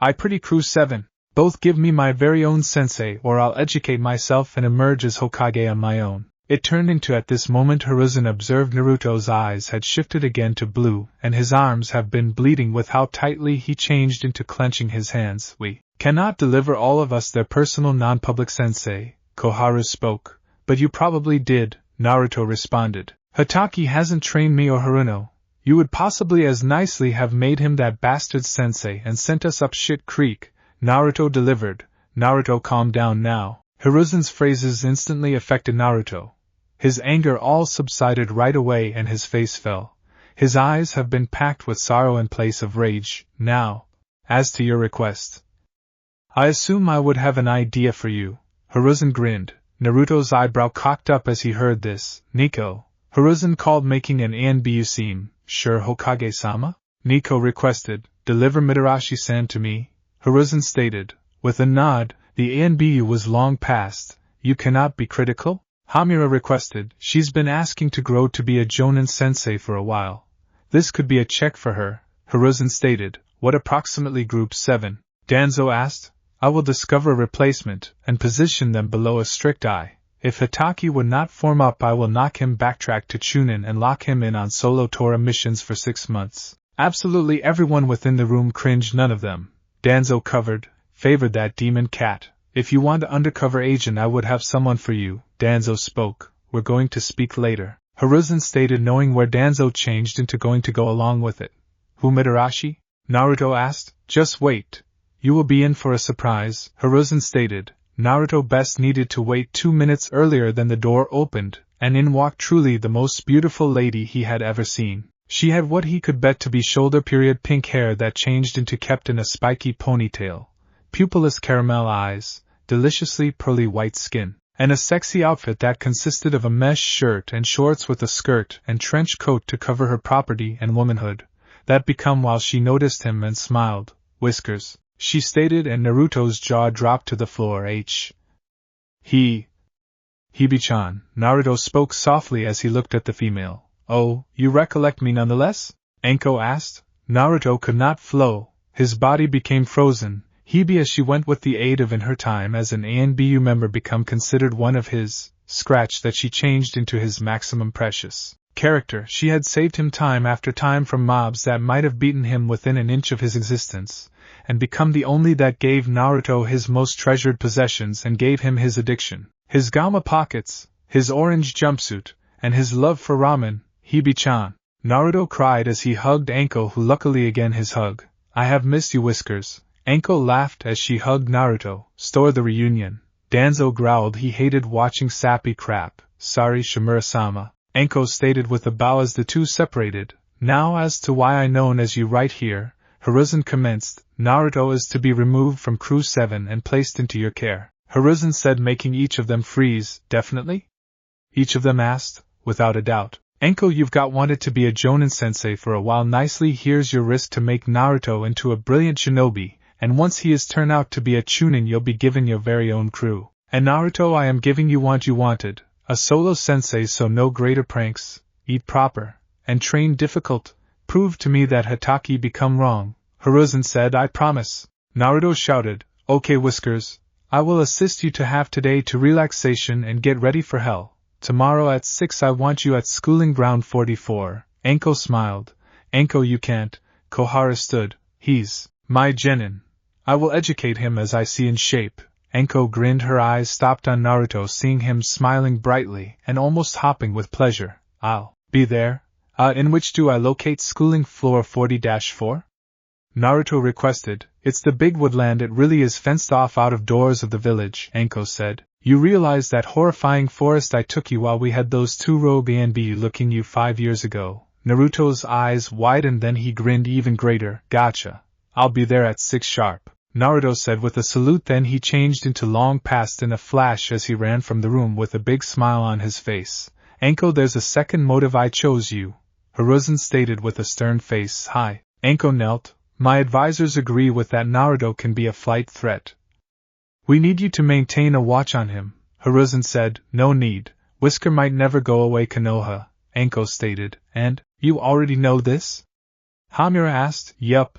I pretty crew 7. Both give me my very own sensei or I'll educate myself and emerge as Hokage on my own. It turned into at this moment Hiruzen observed Naruto's eyes had shifted again to blue and his arms have been bleeding with how tightly he changed into clenching his hands. We cannot deliver all of us their personal non-public sensei, Koharu spoke. But you probably did, Naruto responded. Hatake hasn't trained me or Haruno. You would possibly as nicely have made him that bastard sensei and sent us up shit creek, Naruto delivered. Naruto calmed down now. Hiruzen's phrases instantly affected Naruto. His anger all subsided right away and his face fell. His eyes have been packed with sorrow in place of rage. Now, as to your request, I assume I would have an idea for you. Hiruzen grinned. Naruto's eyebrow cocked up as he heard this. Nico, Hiruzen called, making an ANBU seem. Sure, Hokage-sama? Nico requested. Deliver Mitarashi-san to me, Hiruzen stated. With a nod, the ANBU was long past. You cannot be critical? Hamura requested. She's been asking to grow to be a Jonin sensei for a while. This could be a check for her, Hiruzen stated. What approximately Group 7? Danzo asked. I will discover a replacement, and position them below a strict eye. If Hatake would not form up, I will knock him backtrack to Chunin and lock him in on solo Tora missions for 6 months. Absolutely everyone within the room cringed. None of them, Danzo favored that demon cat. If you want an undercover agent, I would have someone for you, Danzo spoke. We're going to speak later, Hiruzen stated, knowing where Danzo changed into going to go along with it. Who, Mitarashi? Naruto asked. Just wait. You will be in for a surprise, Hiruzen stated. Naruto best needed to wait 2 minutes earlier than the door opened, and in walked truly the most beautiful lady he had ever seen. She had what he could bet to be shoulder-period pink hair that changed into kept in a spiky ponytail, pupilless caramel eyes, deliciously pearly white skin, and a sexy outfit that consisted of a mesh shirt and shorts with a skirt and trench coat to cover her property and womanhood, that become while she noticed him and smiled. Whiskers, she stated, and Naruto's jaw dropped to the floor. Hibi-chan, Naruto spoke softly as he looked at the female. Oh, you recollect me nonetheless? Anko asked. Naruto could not flow. His body became frozen. Hibi, as she went with the aid of in her time as an ANBU member become considered one of his, scratch that she changed into his maximum precious character. She had saved him time after time from mobs that might have beaten him within an inch of his existence, and become the only that gave Naruto his most treasured possessions and gave him his addiction, his Gamma pockets, his orange jumpsuit, and his love for ramen. Hibi-chan, Naruto cried as he hugged Anko, who luckily again his hug. I have missed you, Whiskers. Anko laughed as she hugged Naruto. Store the reunion. Danzo growled he hated watching sappy crap. Sorry, Shimura-sama, Anko stated with a bow as the two separated. Now as to why I known as you right here, Hiruzen commenced. Naruto is to be removed from Crew 7 and placed into your care, Hiruzen said, making each of them freeze. Definitely? Each of them asked. Without a doubt. Anko, you've got wanted to be a Jonin sensei for a while nicely. Here's your risk to make Naruto into a brilliant shinobi, and once he is turned out to be a Chunin, you'll be given your very own crew. And Naruto, I am giving you what you wanted, a solo sensei, so no greater pranks, eat proper, and train difficult. Prove to me that Hatake become wrong, Hiruzen said. I promise. Naruto shouted. Okay, Whiskers, I will assist you to have today to relaxation and get ready for hell. Tomorrow at 6 I want you at schooling ground 44. Anko smiled. Anko, you can't. Koharu stood. He's my genin. I will educate him as I see in shape. Anko grinned. Her eyes stopped on Naruto, seeing him smiling brightly and almost hopping with pleasure. I'll be there. In which do I locate schooling floor 40-4? Naruto requested. It's the big woodland. It really is fenced off out of doors of the village, Anko said. You realize that horrifying forest I took you while we had those two rogue ANBU looking you 5 years ago? Naruto's eyes widened, then he grinned even greater. Gotcha. I'll be there at 6 sharp, Naruto said with a salute. Then he changed into long past in a flash as he ran from the room with a big smile on his face. Anko, there's a second motive I chose you, Hiruzen stated with a stern face. Hi. Anko knelt. My advisors agree with that. Naruto can be a flight threat. We need you to maintain a watch on him, Hiruzen said. No need. Whisker might never go away, Konoha, Anko stated. And, you already know this? Hamura asked. Yup.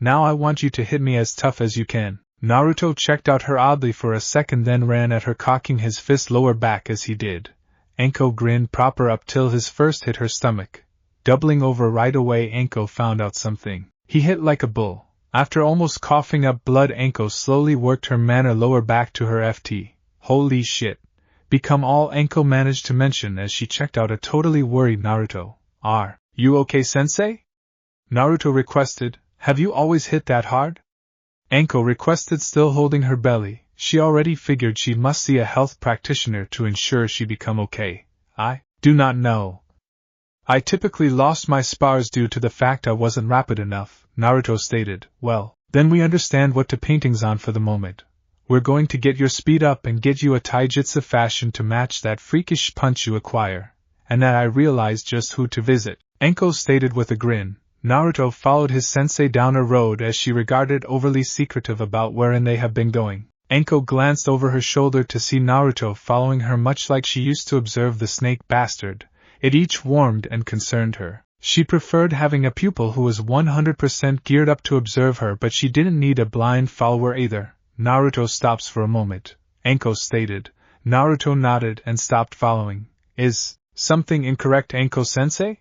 Now I want you to hit me as tough as you can. Naruto checked out her oddly for a second, then ran at her, cocking his fist lower back as he did. Anko grinned proper up till his first hit her stomach. Doubling over right away, Anko found out something. He hit like a bull. After almost coughing up blood, Anko slowly worked her manner lower back to her FT. Holy shit. Become all Anko managed to mention as she checked out a totally worried Naruto. Are you okay, sensei? Naruto requested. Have you always hit that hard? Anko requested, still holding her belly. She already figured she must see a health practitioner to ensure she become okay. I do not know. I typically lost my spars due to the fact I wasn't rapid enough, Naruto stated. Well, then we understand what to paintings on for the moment. We're going to get your speed up and get you a taijutsu fashion to match that freakish punch you acquire. And that I realized just who to visit, Anko stated with a grin. Naruto followed his sensei down a road as she regarded overly secretive about wherein they have been going. Anko glanced over her shoulder to see Naruto following her, much like she used to observe the snake bastard. It each warmed and concerned her. She preferred having a pupil who was 100% geared up to observe her, but she didn't need a blind follower either. Naruto stops for a moment, Anko stated. Naruto nodded and stopped following. Is something incorrect, Anko-sensei?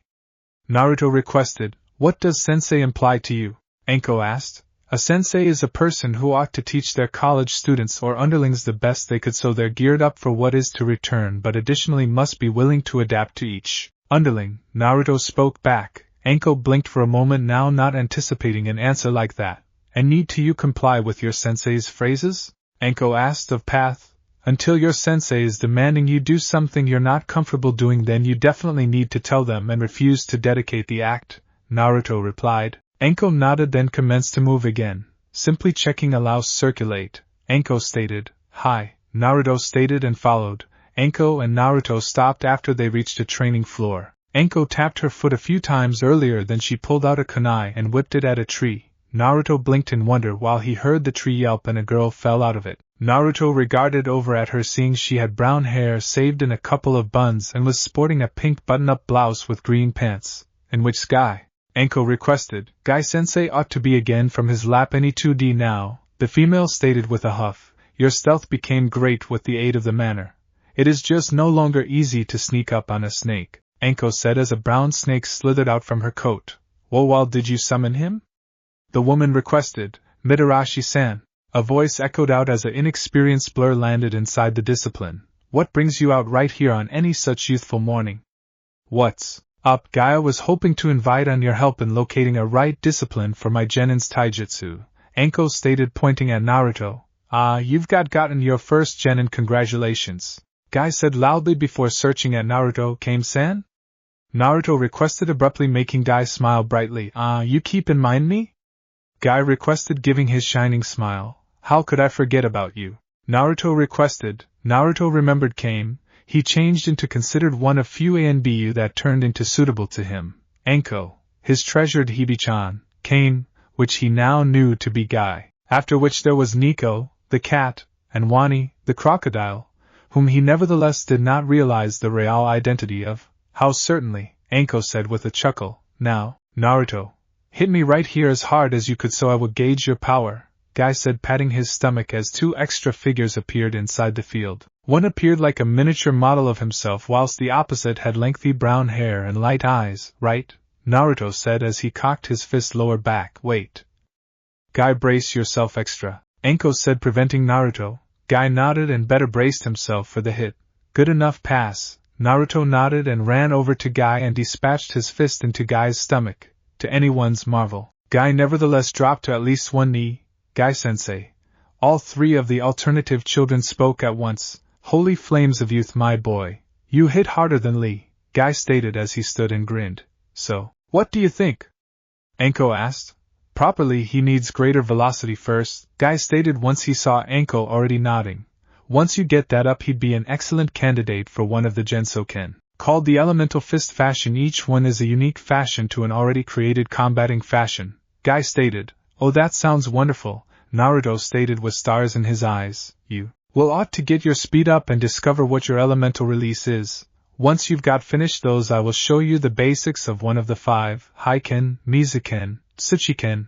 Naruto requested. What does sensei imply to you? Anko asked. A sensei is a person who ought to teach their college students or underlings the best they could, so they're geared up for what is to return, but additionally must be willing to adapt to each underling. Naruto spoke back. Anko blinked for a moment, now not anticipating an answer like that. And need to you comply with your sensei's phrases? Anko asked of Path. Until your sensei is demanding you do something you're not comfortable doing, then you definitely need to tell them and refuse to dedicate the act, Naruto replied. Anko nodded, then commenced to move again. Simply checking allows circulate, Anko stated. Hi, Naruto stated and followed. Anko and Naruto stopped after they reached a training floor. Anko tapped her foot a few times earlier, then she pulled out a kunai and whipped it at a tree. Naruto blinked in wonder while he heard the tree yelp and a girl fell out of it. Naruto regarded over at her, seeing she had brown hair saved in a couple of buns and was sporting a pink button-up blouse with green pants. In which Guy? Anko requested. Guy-sensei ought to be again from his lap any 2D now, the female stated with a huff. Your stealth became great with the aid of the manner. It is just no longer easy to sneak up on a snake, Anko said as a brown snake slithered out from her coat. Well, did you summon him? The woman requested. Mitarashi-san. A voice echoed out as an inexperienced blur landed inside the discipline. What brings you out right here on any such youthful morning? What's up? Gaia was hoping to invite on your help in locating a right discipline for my genin's taijutsu, Anko stated, pointing at Naruto. You've gotten your first genin, congratulations, Guy said loudly before searching at Naruto. Kame-san? Naruto requested abruptly, making Guy smile brightly. You keep in mind me? Guy requested, giving his shining smile. How could I forget about you? Naruto requested. Naruto remembered Kame. He changed into considered one of few ANBU that turned into suitable to him. Anko, his treasured Hibi-chan, Kame, which he now knew to be Guy. After which there was Nico, the cat, and Wani, the crocodile, whom he nevertheless did not realize the real identity of. How certainly, Anko said with a chuckle. Now, Naruto, hit me right here as hard as you could so I will gauge your power, Guy said, patting his stomach as two extra figures appeared inside the field. One appeared like a miniature model of himself, whilst the opposite had lengthy brown hair and light eyes. Right? Naruto said as he cocked his fist lower back. Wait. Guy, brace yourself extra, Anko said, preventing Naruto. Guy nodded and better braced himself for the hit. Good enough, pass. Naruto nodded and ran over to Guy and dispatched his fist into Guy's stomach. To anyone's marvel, Guy nevertheless dropped to at least one knee. Guy-sensei. All three of the alternative children spoke at once. Holy flames of youth, my boy. You hit harder than Lee, Guy stated as he stood and grinned. So, what do you think? Anko asked. Properly, he needs greater velocity first, Guy stated once he saw Anko already nodding. Once you get that up, he'd be an excellent candidate for one of the Gensoken. Called the Elemental Fist fashion. Each one is a unique fashion to an already created combating fashion, Guy stated. Oh, that sounds wonderful, Naruto stated with stars in his eyes. You will ought to get your speed up and discover what your elemental release is. Once you've got finished those, I will show you the basics of one of the 5, Heiken, Mizuken, Tsuchiken,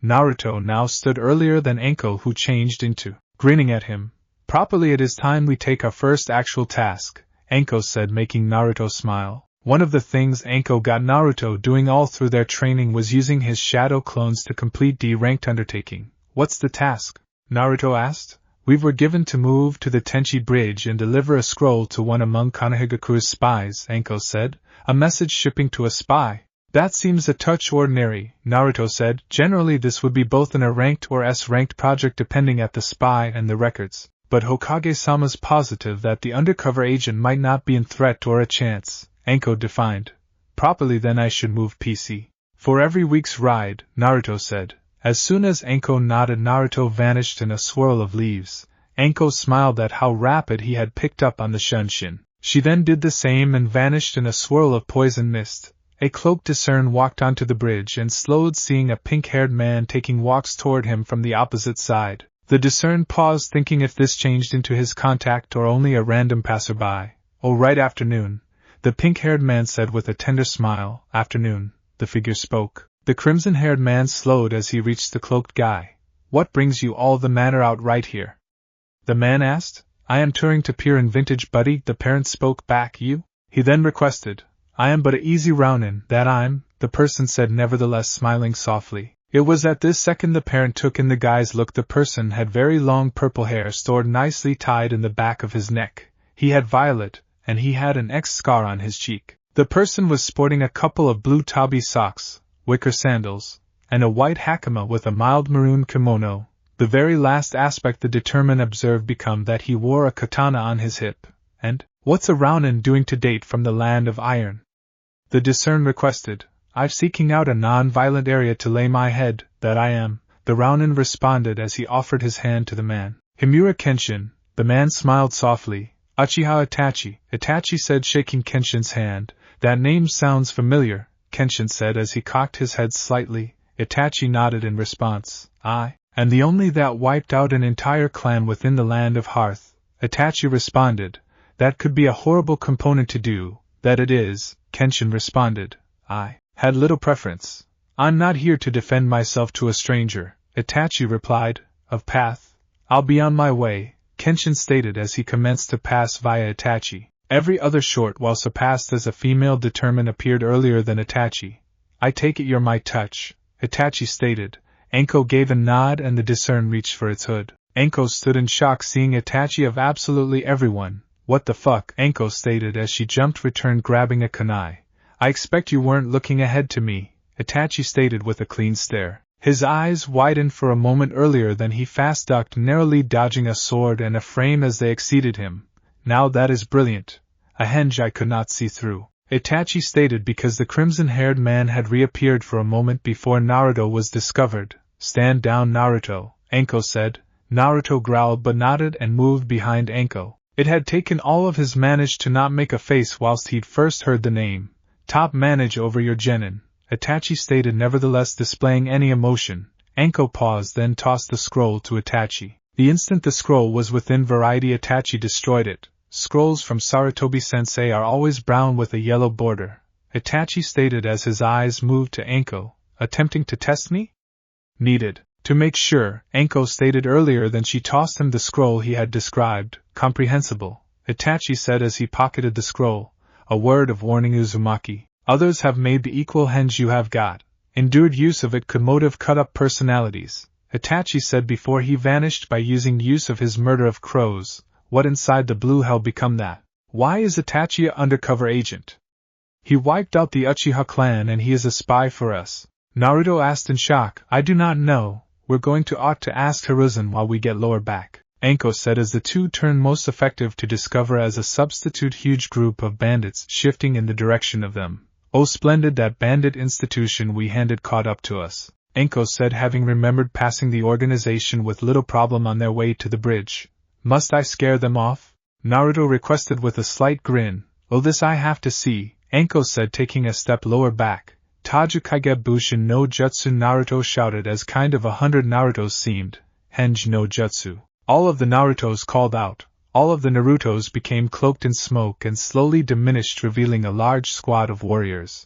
Naruto now stood earlier than Anko, who changed into grinning at him. Properly, it is time we take our first actual task, Anko said, making Naruto smile. One of the things Anko got Naruto doing all through their training was using his shadow clones to complete D-ranked undertaking. What's the task? Naruto asked. We were given to move to the Tenchi Bridge and deliver a scroll to one among Konohagaku's spies, Anko said. A message shipping to a spy. That seems a touch ordinary, Naruto said. Generally this would be both an A-ranked or S-ranked project depending at the spy and the records. But Hokage-sama's positive that the undercover agent might not be in threat or a chance, Anko defined. Properly then I should move PC. For every week's ride, Naruto said. As soon as Anko nodded, Naruto vanished in a swirl of leaves. Anko smiled at how rapid he had picked up on the shunshin. She then did the same and vanished in a swirl of poison mist. A cloaked discern walked onto the bridge and slowed, seeing a pink-haired man taking walks toward him from the opposite side. The discern paused, thinking if this changed into his contact or only a random passerby. Oh, right, afternoon, the pink-haired man said with a tender smile. Afternoon, the figure spoke. The crimson-haired man slowed as he reached the cloaked guy. What brings you all the manner out right here? The man asked. I am touring to peer in vintage, buddy, the parent spoke back. You? He then requested. I am but a easy Rounin, that I'm, the person said, nevertheless smiling softly. It was at this second the parent took in the guy's look. The person had very long purple hair stored nicely tied in the back of his neck. He had violet, and he had an X scar on his cheek. The person was sporting a couple of blue tabi socks, wicker sandals, and a white hakama with a mild maroon kimono. The very last aspect the determined observed become that he wore a katana on his hip. And, what's a Rounin doing to date from the land of iron? The discern requested. I'm seeking out a non-violent area to lay my head, that I am, the Rounin responded as he offered his hand to the man. Himura Kenshin, the man smiled softly. Uchiha Itachi, Itachi said, shaking Kenshin's hand. That name sounds familiar, Kenshin said as he cocked his head slightly. Itachi nodded in response. I, and the only that wiped out an entire clan within the land of Hearth, Itachi responded. That could be a horrible component to do, that it is, Kenshin responded. I had little preference. I'm not here to defend myself to a stranger, Itachi replied. Of path, I'll be on my way, Kenshin stated as he commenced to pass via Itachi. Every other short while surpassed as a female determined appeared earlier than Itachi. I take it you're my touch, Itachi stated. Anko gave a nod and the discern reached for its hood. Anko stood in shock seeing Itachi of absolutely everyone. What the fuck, Anko stated as she jumped, returned grabbing a kunai. I expect you weren't looking ahead to me, Itachi stated with a clean stare. His eyes widened for a moment earlier, then he fast ducked, narrowly dodging a sword and a frame as they exceeded him. Now that is brilliant. A henge I could not see through, Itachi stated because the crimson-haired man had reappeared for a moment before Naruto was discovered. Stand down, Naruto, Anko said. Naruto growled but nodded and moved behind Anko. It had taken all of his manage to not make a face whilst he'd first heard the name. Top manage over your genin, Itachi stated, nevertheless displaying any emotion. Anko paused, then tossed the scroll to Itachi. The instant the scroll was within variety, Itachi destroyed it. Scrolls from Sarutobi-sensei are always brown with a yellow border, Itachi stated as his eyes moved to Anko. Attempting to test me? Needed. To make sure, Anko stated earlier. Then she tossed him the scroll he had described. Comprehensible, Itachi said as he pocketed the scroll. A word of warning, Uzumaki. Others have made the equal henge you have got. Endured use of it could motive cut up personalities, Itachi said before he vanished by using use of his murder of crows. What inside the blue hell become that? Why is Itachi a undercover agent? He wiped out the Uchiha clan and he is a spy for us, Naruto asked in shock. I do not know. We're going to ought to ask Hiruzen while we get lower back, Anko said as the two turned most effective to discover as a substitute huge group of bandits shifting in the direction of them. Oh, splendid, that bandit institution we handed caught up to us, Anko said, having remembered passing the organization with little problem on their way to the bridge. Must I scare them off? Naruto requested with a slight grin. Oh, this I have to see, Anko said, taking a step lower back. Tajukage Bushin no Jutsu, Naruto shouted as kind of 100 Narutos seemed. Henge no Jutsu. All of the Narutos called out. All of the Narutos became cloaked in smoke and slowly diminished, revealing a large squad of warriors.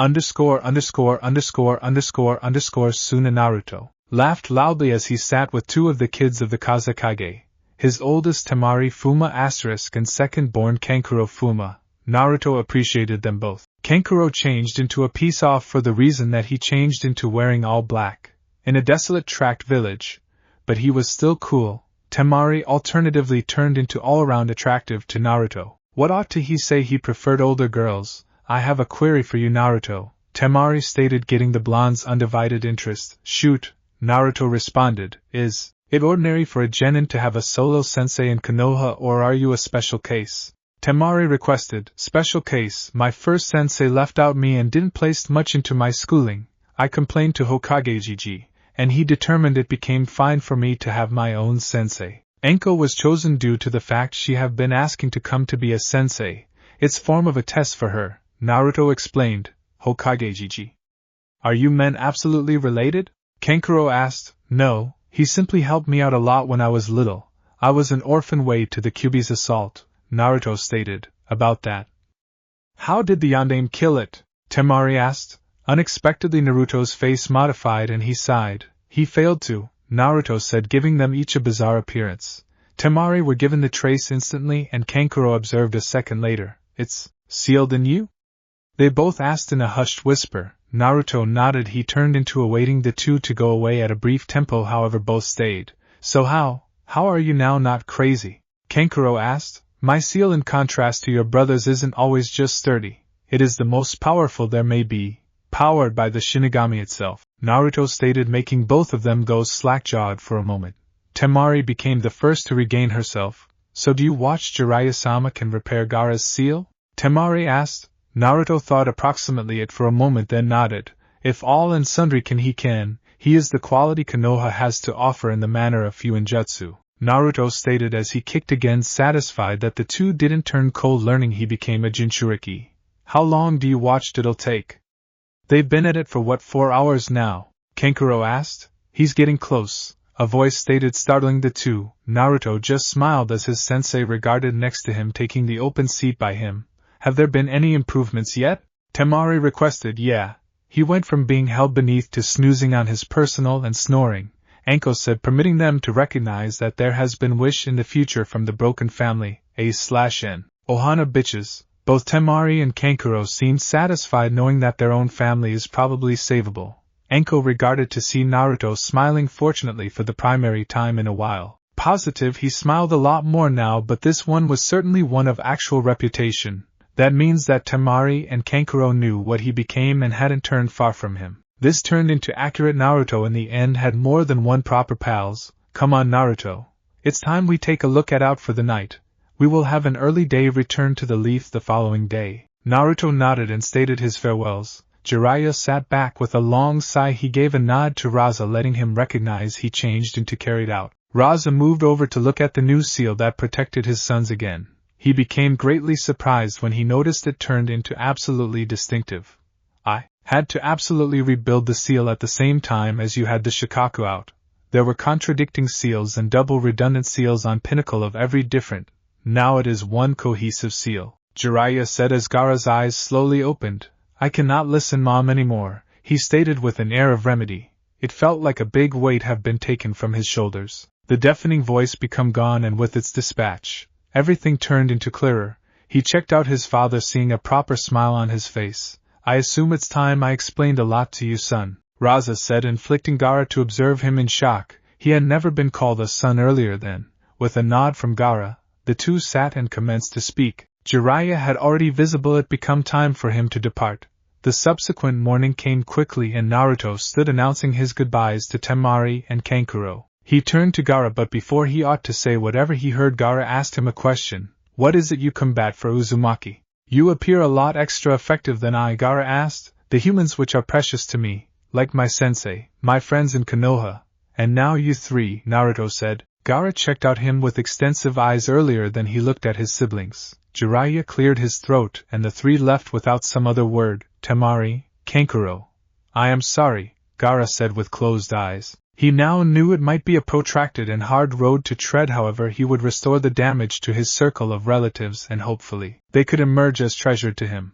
Suna Naruto laughed loudly as he sat with two of the kids of the Kazekage, his oldest Temari Fuma * and second-born Kankuro Fuma. Naruto appreciated them both. Kankuro changed into a peace-off for the reason that he changed into wearing all black, in a desolate tract village, but he was still cool. Temari alternatively turned into all-around attractive to Naruto. What ought to he say he preferred older girls? I have a query for you, Naruto, Temari stated, getting the blonde's undivided interest. Shoot, Naruto responded. Is it ordinary for a genin to have a solo sensei in Konoha, or are you a special case? Temari requested. Special case. My first sensei left out me and didn't place much into my schooling. I complained to Hokage, and he determined it became fine for me to have my own sensei. Anko was chosen due to the fact she have been asking to come to be a sensei. It's form of a test for her, Naruto explained. Hokage. Are you men absolutely related? Kankuro asked. No, he simply helped me out a lot when I was little. I was an orphan way to the Kyuubi's assault, Naruto stated. About that. How did the Yondaime kill it? Temari asked. Unexpectedly Naruto's face modified and he sighed. He failed to, Naruto said, giving them each a bizarre appearance. Temari were given the trace instantly and Kankuro observed a second later. It's sealed in you? They both asked in a hushed whisper. Naruto nodded. He turned into awaiting the two to go away at a brief tempo, however both stayed. So how are you now, not crazy? Kankuro asked. My seal, in contrast to your brother's, isn't always just sturdy. It is the most powerful there may be, powered by the Shinigami itself, Naruto stated, making both of them go slack-jawed for a moment. Temari became the first to regain herself. So do you watch Jiraiya-sama can repair Gaara's seal? Temari asked. Naruto thought approximately it for a moment, then nodded. If all and sundry he is the quality Konoha has to offer in the manner of Fuinjutsu, Naruto stated as he kicked again, satisfied that the two didn't turn cold learning he became a Jinchuriki. How long do you watch it'll take? They've been at it for 4 hours now? Kankuro asked. He's getting close, a voice stated, startling the two. Naruto just smiled as his sensei regarded next to him, taking the open seat by him. Have there been any improvements yet? Temari requested. Yeah. He went from being held beneath to snoozing on his personal and snoring, Anko said, permitting them to recognize that there has been wish in the future from the broken family, A/N. Ohana bitches. Both Temari and Kankuro seemed satisfied knowing that their own family is probably savable. Anko regarded to see Naruto smiling, fortunately for the primary time in a while. Positive he smiled a lot more now, but this one was certainly one of actual reputation. That means that Temari and Kankuro knew what he became and hadn't turned far from him. This turned into accurate. Naruto in the end had more than one proper pals. Come on, Naruto. It's time we take a look out for the night. We will have an early day return to the Leaf the following day. Naruto nodded and stated his farewells. Jiraiya sat back with a long sigh. He gave a nod to Raza, letting him recognize he changed into carried out. Raza moved over to look at the new seal that protected his sons again. He became greatly surprised when he noticed it turned into absolutely distinctive. I had to absolutely rebuild the seal at the same time as you had the Shikaku out. There were contradicting seals and double redundant seals on pinnacle of every different. Now it is one cohesive seal, Jiraiya said as Gaara's eyes slowly opened. I cannot listen, Mom, anymore, he stated with an air of remedy. It felt like a big weight had been taken from his shoulders. The deafening voice become gone, and with its dispatch, everything turned into clearer. He checked out his father, seeing a proper smile on his face. I assume it's time I explained a lot to you, son, Raza said, inflicting Gaara to observe him in shock. He had never been called a son earlier then. With a nod from Gaara, the two sat and commenced to speak. Jiraiya had already visible it become time for him to depart. The subsequent morning came quickly and Naruto stood announcing his goodbyes to Temari and Kankuro. He turned to Gaara, but before he ought to say whatever he heard, Gaara asked him a question. What is it you combat for, Uzumaki? You appear a lot extra effective than I, Gaara asked. The humans which are precious to me, like my sensei, my friends in Konoha, and now you three, Naruto said. Gaara checked out him with extensive eyes earlier than he looked at his siblings. Jiraiya cleared his throat and the three left without some other word. Temari, Kankuro. I am sorry, Gaara said with closed eyes. He now knew it might be a protracted and hard road to tread, however he would restore the damage to his circle of relatives and hopefully they could emerge as treasured to him.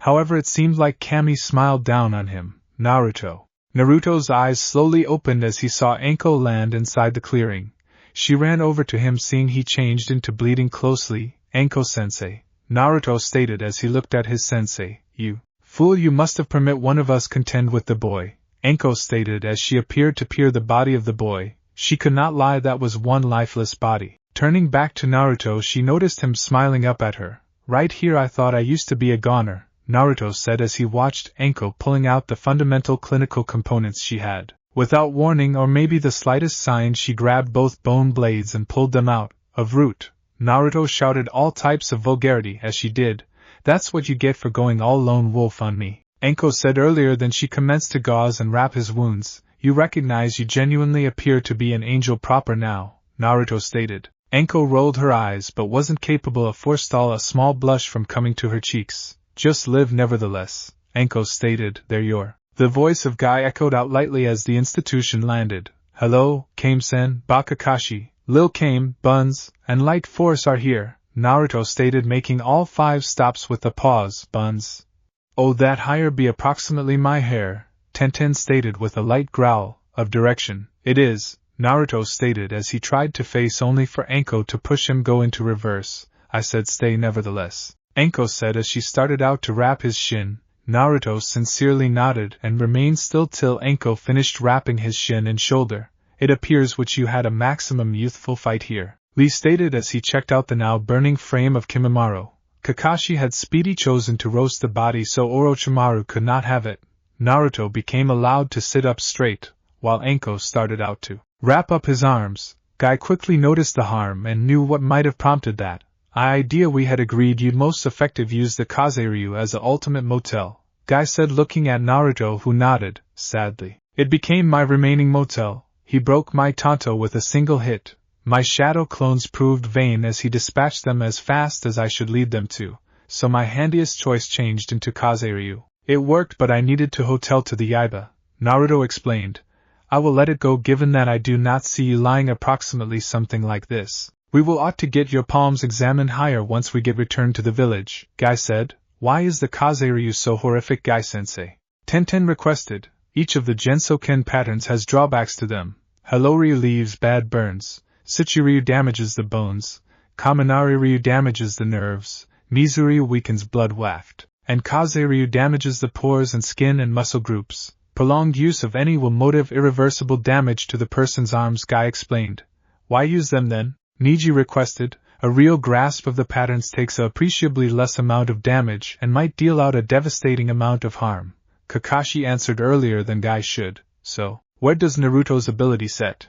However, it seemed like Kami smiled down on him. Naruto. Naruto's eyes slowly opened as he saw Anko land inside the clearing. She ran over to him, seeing he changed into bleeding closely. Anko-sensei, Naruto stated as he looked at his sensei. You fool, you must have permit one of us contend with the boy, Anko stated as she appeared to peer the body of the boy. She could not lie, that was one lifeless body. Turning back to Naruto, she noticed him smiling up at her. Right here, I thought I used to be a goner, Naruto said as he watched Anko pulling out the fundamental clinical components she had. Without warning or maybe the slightest sign, she grabbed both bone blades and pulled them out of root. Naruto shouted all types of vulgarity as she did. That's what you get for going all lone wolf on me, Anko said earlier. Then she commenced to gauze and wrap his wounds. You recognize you genuinely appear to be an angel proper now, Naruto stated. Anko rolled her eyes but wasn't capable of forestall a small blush from coming to her cheeks. Just live nevertheless, Anko stated. There you're. The voice of Guy echoed out lightly as the institution landed. Hello, Kame-sen, Bakakashi, Lil Kame, Buns, and Light Force are here, Naruto stated, making all 5 stops with a pause. Buns. Oh, that higher be approximately my hair, Tenten stated with a light growl of direction. It is, Naruto stated as he tried to face only for Anko to push him go into reverse. I said stay nevertheless, Anko said as she started out to wrap his shin. Naruto sincerely nodded and remained still till Anko finished wrapping his shin and shoulder. It appears which you had a maximum youthful fight here, Lee stated as he checked out the now burning frame of Kimimaro. Kakashi had speedy chosen to roast the body so Orochimaru could not have it. Naruto became allowed to sit up straight, while Anko started out to wrap up his arms. Guy quickly noticed the harm and knew what might have prompted that. Idea we had agreed you'd most effective use the Kazeryu as a ultimate motel, Guy said looking at Naruto, who nodded, sadly. It became my remaining motel. He broke my Tonto with a single hit. My shadow clones proved vain as he dispatched them as fast as I should lead them to, so my handiest choice changed into Kazeryu. It worked, but I needed to hotel to the Yaiba, Naruto explained. I will let it go given that I do not see you lying approximately something like this. We will ought to get your palms examined higher once we get returned to the village, Guy said. Why is the Kazeryu so horrific, Guy-sensei? Tenten requested. Each of the Gensoken patterns has drawbacks to them. Heloryu leaves bad burns, Shichiryu damages the bones, Kaminari-ryu damages the nerves, Mizuryu weakens blood waft, and Kazeryu damages the pores and skin and muscle groups. Prolonged use of any will motive irreversible damage to the person's arms, Guy explained. Why use them then? Niji requested. A real grasp of the patterns takes a appreciably less amount of damage and might deal out a devastating amount of harm. Kakashi answered earlier than Guy should. So, where does Naruto's ability set?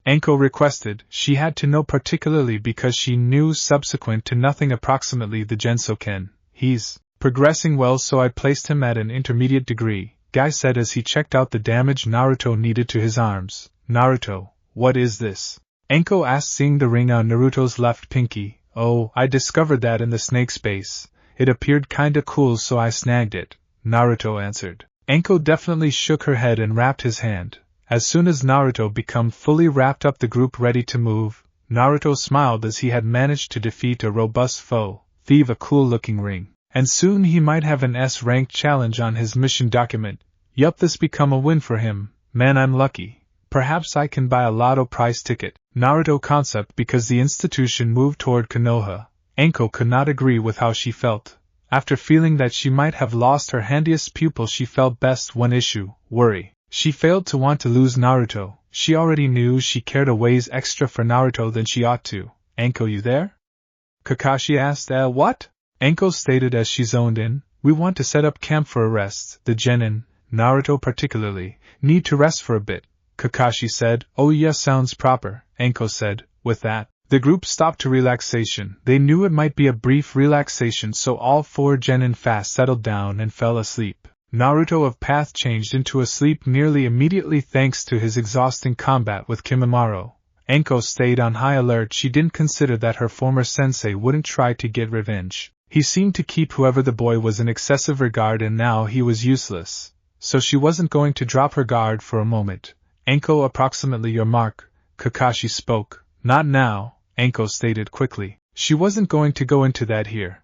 Anko requested. She had to know particularly because she knew subsequent to nothing approximately the Gensoken. He's progressing well, so I placed him at an intermediate degree, Guy said as he checked out the damage Naruto needed to his arms. Naruto, what is this? Anko asked, seeing the ring on Naruto's left pinky. Oh, I discovered that in the snake's base. It appeared kinda cool, so I snagged it, Naruto answered. Anko definitely shook her head and wrapped his hand. As soon as Naruto became fully wrapped up, the group ready to move, Naruto smiled as he had managed to defeat a robust foe, thieve a cool-looking ring, and soon he might have an S-ranked challenge on his mission document. Yup, this become a win for him. Man, I'm lucky. Perhaps I can buy a lotto prize ticket. Naruto concept. Because the institution moved toward Konoha, Anko could not agree with how she felt. After feeling that she might have lost her handiest pupil, she felt best one issue, worry. She failed to want to lose Naruto. She already knew she cared a ways extra for Naruto than she ought to. Anko, you there? Kakashi asked. What? Anko stated as she zoned in. We want to set up camp for a rest. The genin, Naruto particularly, need to rest for a bit, Kakashi said. Oh yes, sounds proper, Anko said. With that, the group stopped to relaxation. They knew it might be a brief relaxation, so all 4 genin fast settled down and fell asleep. Naruto of Path changed into a sleep nearly immediately thanks to his exhausting combat with Kimimaro. Anko stayed on high alert. She didn't consider that her former sensei wouldn't try to get revenge. He seemed to keep whoever the boy was in excessive regard, and now he was useless. So she wasn't going to drop her guard for a moment. Anko, approximately your mark, Kakashi spoke. Not now, Anko stated quickly. She wasn't going to go into that here.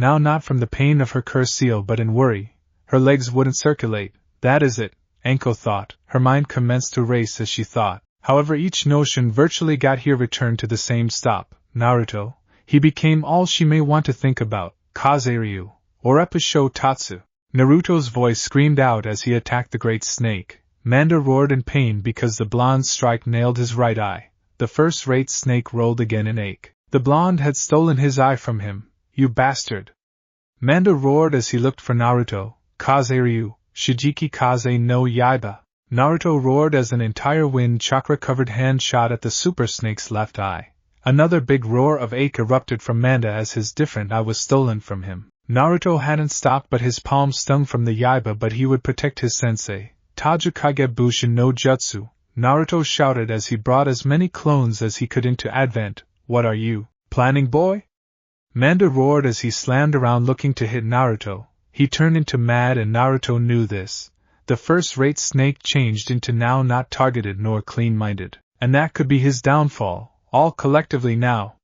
now not from the pain of her cursed seal but in worry. Her legs wouldn't circulate. That is it, Anko thought. Her mind commenced to race as she thought. However, each notion virtually got here returned to the same stop. Naruto. He became all she may want to think about. Kazeryu. Or Epusho Tatsu. Naruto's voice screamed out as he attacked the great snake. Manda roared in pain because the blonde's strike nailed his right eye. The first-rate snake rolled again in ache. The blonde had stolen his eye from him. You bastard! Manda roared as he looked for Naruto. Kazeryu, Shijiki Kaze no Yaiba. Naruto roared as an entire wind chakra-covered hand shot at the super snake's left eye. Another big roar of ache erupted from Manda as his different eye was stolen from him. Naruto hadn't stopped but his palm stung from the Yaiba, but he would protect his sensei. Tajukage Bushin no Jutsu, Naruto shouted as he brought as many clones as he could into advent. What are you planning, boy? Manda roared as he slammed around looking to hit Naruto. He turned into mad and Naruto knew this. The first-rate snake changed into now not targeted nor clean-minded. And that could be his downfall, all collectively now.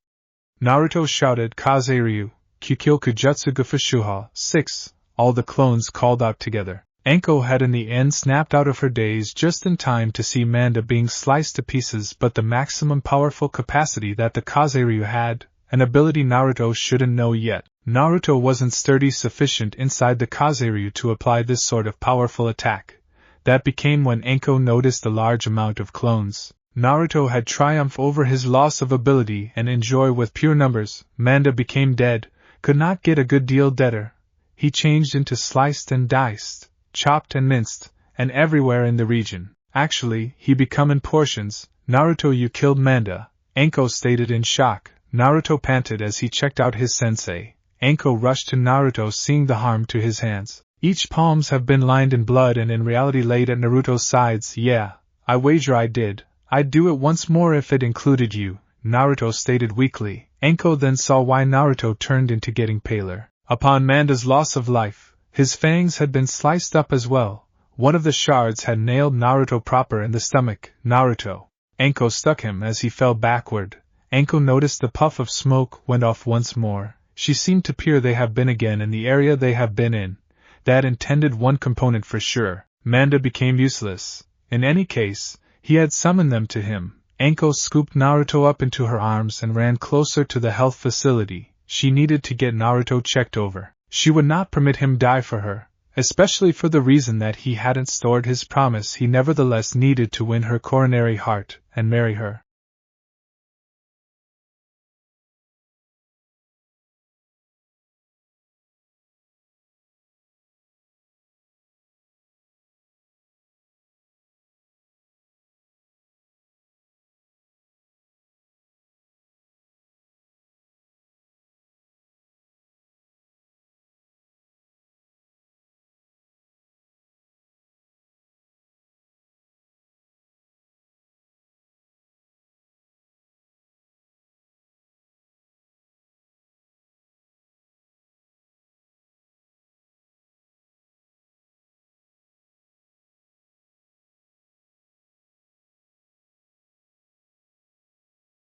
Naruto shouted Kazeryu, Kyukyoku Jutsu Gufushuha 6. All the clones called out together. Anko had in the end snapped out of her daze just in time to see Manda being sliced to pieces, but the maximum powerful capacity that the Kazeryu had, an ability Naruto shouldn't know yet. Naruto wasn't sturdy sufficient inside the Kazeryu to apply this sort of powerful attack. That became when Anko noticed the large amount of clones. Naruto had triumphed over his loss of ability and enjoy with pure numbers. Manda became dead, could not get a good deal deader. He changed into sliced and diced, chopped and minced, and everywhere in the region. Actually, he become in portions. Naruto, you killed Manda, Anko stated in shock. Naruto panted as he checked out his sensei. Anko rushed to Naruto, seeing the harm to his hands. Each palms have been lined in blood and in reality laid at Naruto's sides. Yeah, I wager I did. I'd do it once more if it included you, Naruto stated weakly. Anko then saw why Naruto turned into getting paler. Upon Manda's loss of life, his fangs had been sliced up as well. One of the shards had nailed Naruto proper in the stomach. Naruto. Anko stuck him as he fell backward. Anko noticed the puff of smoke went off once more. She seemed to peer. They have been again in the area they have been in. That intended one component for sure. Manda became useless. In any case, he had summoned them to him. Anko scooped Naruto up into her arms and ran closer to the health facility. She needed to get Naruto checked over. She would not permit him die for her, especially for the reason that he hadn't stored his promise. He nevertheless needed to win her coronary heart and marry her.